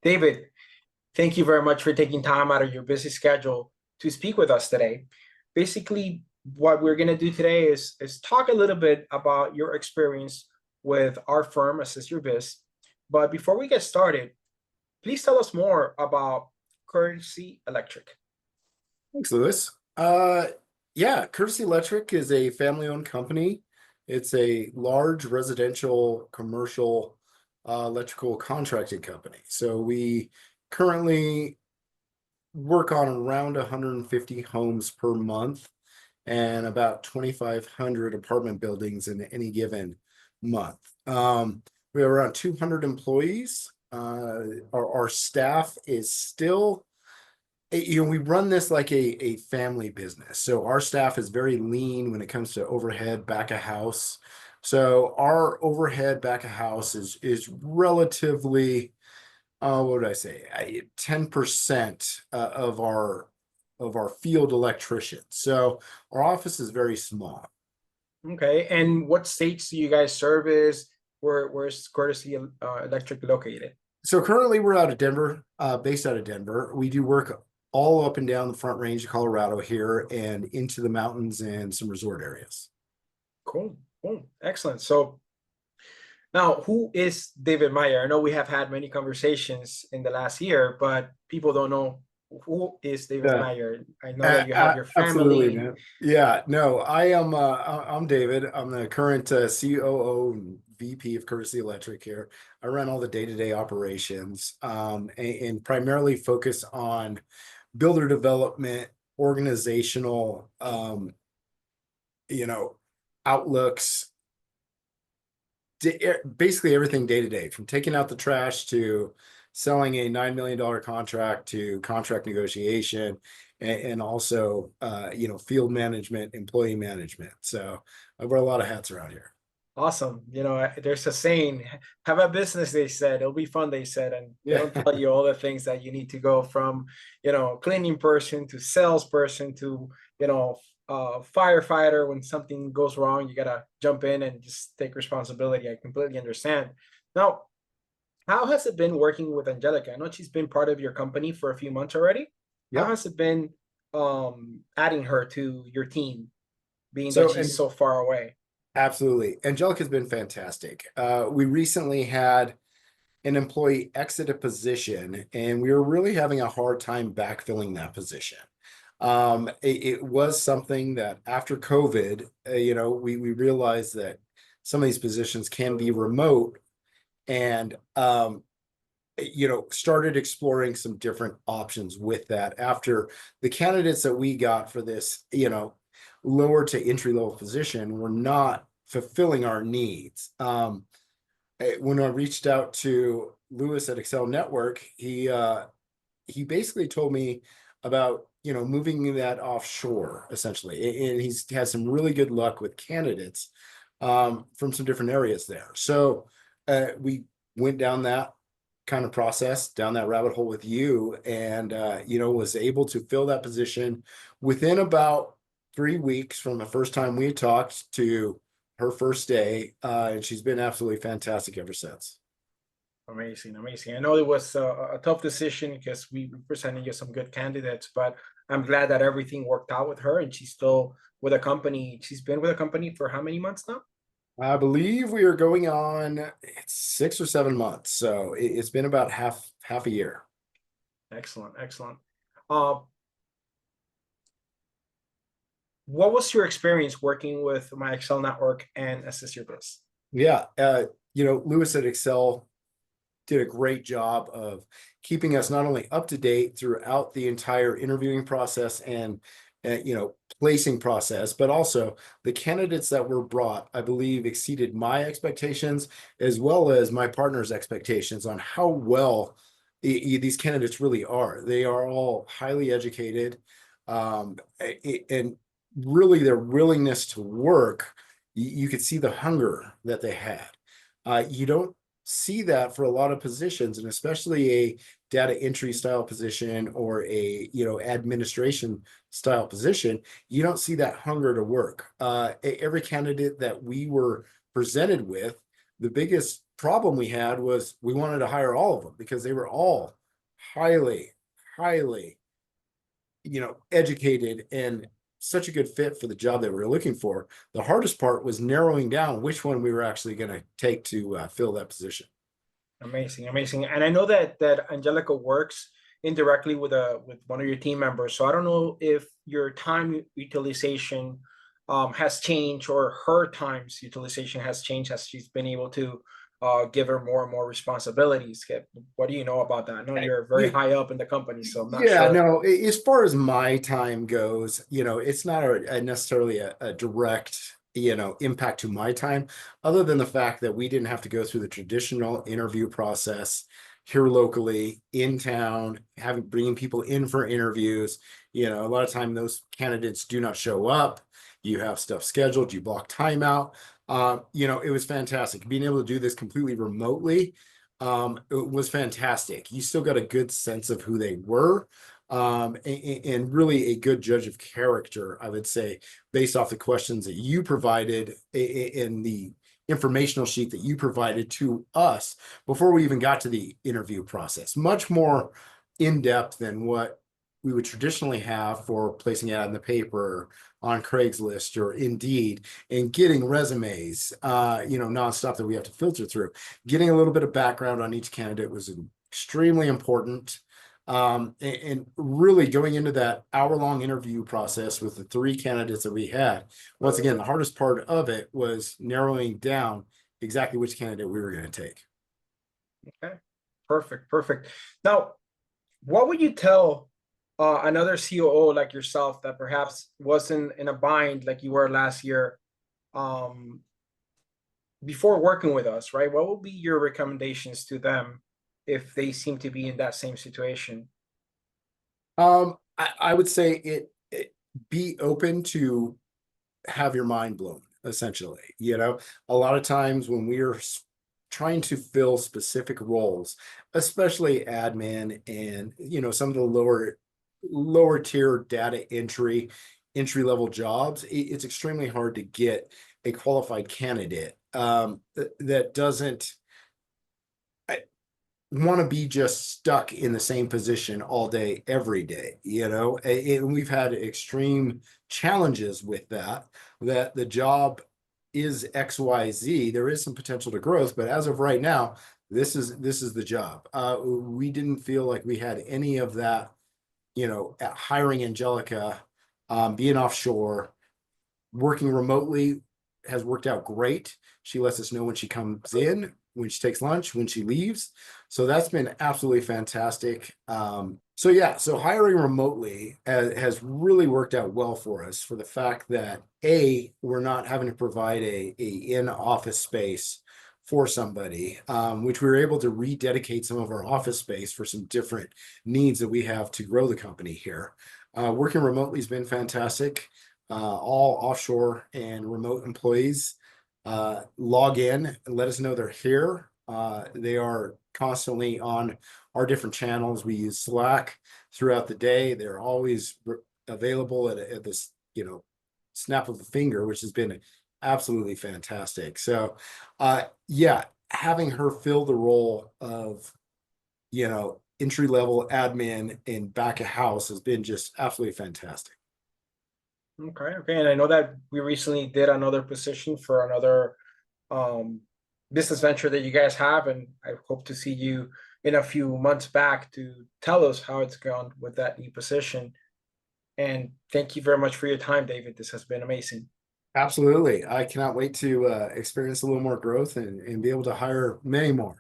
David, thank you very much for taking time out of your busy schedule to speak with us today. Basically, what we're going to do today is talk a little bit about your experience with our firm, Your Biz. But before we get started, please tell us more about Courtesy Electric. Thanks, Lewis. Yeah, Courtesy Electric is a family-owned company. It's a large residential commercial electrical contracting company. So we currently work on around 150 homes per month and about 2,500 apartment buildings in any given month. We have around 200 employees. Our staff is still, we run this like a family business. So our staff is very lean when it comes to overhead back of house. So our overhead back of house is relatively, what would I say, 10% of our field electricians. So our office is very small. Okay, and what states do you guys service? Where's Courtesy Electric located? So currently we're out of Denver, based out of Denver. We do work all up and down the Front Range of Colorado here and into the mountains and some resort areas. Cool, excellent. So now, who is David Meyer? I know we have had many conversations in the last year, but people don't know who is David Meyer. I know that you have your family. Absolutely, man. Yeah, no, I'm David. I'm the current COO and VP of Courtesy Electric here. I run all the day-to-day operations and primarily focus on builder development, organizational, outlooks, basically everything day to day, from taking out the trash to selling a $9 million contract to contract negotiation and also, field management, employee management. So I wear a lot of hats around here. Awesome. There's a saying, have a business, they said. It'll be fun, they said. And they don't tell you all the things that you need to go from, cleaning person to salesperson to, firefighter. When something goes wrong, you got to jump in and just take responsibility. I completely understand. Now, how has it been working with Angelica? I know she's been part of your company for a few months already. Yep. How has it been adding her to your team, being that she's so far away? Absolutely. Angelica's been fantastic. We recently had an employee exit a position, and we were really having a hard time backfilling that position. It was something that after COVID, we realized that some of these positions can be remote and, started exploring some different options with that after the candidates that we got for this, lower to entry level position were not fulfilling our needs. When I reached out to Lewis at Xcell Network, he basically told me about moving that offshore essentially, and he's had some really good luck with candidates from some different areas there. So we went down that kind of process, down that rabbit hole with you, and was able to fill that position within about 3 weeks from the first time we talked to her first day, and she's been absolutely fantastic ever since. Amazing. I know it was a tough decision because we presented you some good candidates, but I'm glad that everything worked out with her and she's still with a company. She's been with a company for how many months now? I believe we are going on 6 or 7 months, so it's been about half a year. Excellent. What was your experience working with my Xcell Network and Your Biz? Yeah, Lewis at Xcell did a great job of keeping us not only up to date throughout the entire interviewing process and placing process, but also the candidates that were brought, I believe, exceeded my expectations as well as my partner's expectations on how well these candidates really are. They are all highly educated, and really their willingness to work. You could see the hunger that they had. You don't see that for a lot of positions, and especially a data entry style position or a administration style position. You don't see that hunger to work. Every candidate that we were presented with, the biggest problem we had was we wanted to hire all of them because they were all highly, highly, educated and such a good fit for the job that we were looking for. The hardest part was narrowing down which one we were actually going to take to fill that position. Amazing, amazing. And I know that Angelica works indirectly with one of your team members. So I don't know if your time utilization has changed, or her time's utilization has changed as she's been able to give her more and more responsibilities. What do you know about that? I know you're very high up in the company, so I'm not Yeah, sure. no, as far as my time goes, it's not necessarily a direct, impact to my time, other than the fact that we didn't have to go through the traditional interview process here locally in town, bringing people in for interviews. A lot of time those candidates do not show up. You have stuff scheduled, you block time out. It was fantastic being able to do this completely remotely. It was fantastic. You still got a good sense of who they were, and really a good judge of character, I would say, based off the questions that you provided in the informational sheet that you provided to us before we even got to the interview process. Much more in depth than what we would traditionally have for placing it out in the paper, on Craigslist or Indeed, and getting resumes, nonstop that we have to filter through. Getting a little bit of background on each candidate was extremely important. And really going into that hour-long interview process with the 3 candidates that we had. Once again, the hardest part of it was narrowing down exactly which candidate we were going to take. Okay, perfect, perfect. Now, what would you tell another COO like yourself that perhaps wasn't in a bind like you were last year, before working with us, right? What would be your recommendations to them if they seem to be in that same situation? I would say it be open to have your mind blown, essentially. A lot of times when we're trying to fill specific roles, especially admin and some of the lower tier data entry level jobs, it's extremely hard to get a qualified candidate that doesn't want to be just stuck in the same position all day, every day. And we've had extreme challenges with that the job is XYZ. There is some potential to growth, but as of right now, this is the job. We didn't feel like we had any of that, at hiring Angelica, being offshore, working remotely has worked out great. She lets us know when she comes in, when she takes lunch, when she leaves. So that's been absolutely fantastic. So hiring remotely has really worked out well for us, for the fact that we're not having to provide a in-office space for somebody, which we were able to rededicate some of our office space for some different needs that we have to grow the company here. Working remotely has been fantastic. All offshore and remote employees log in and let us know they're here. They are constantly on our different channels. We use Slack throughout the day. They're always available at this, snap of a finger, which has been absolutely fantastic. So, having her fill the role of, entry level admin and back of house has been just absolutely fantastic. Okay. And I know that we recently did another position for another business venture that you guys have, and I hope to see you in a few months back to tell us how it's gone with that new position. And thank you very much for your time, David. This has been amazing. Absolutely. I cannot wait to experience a little more growth and be able to hire many more.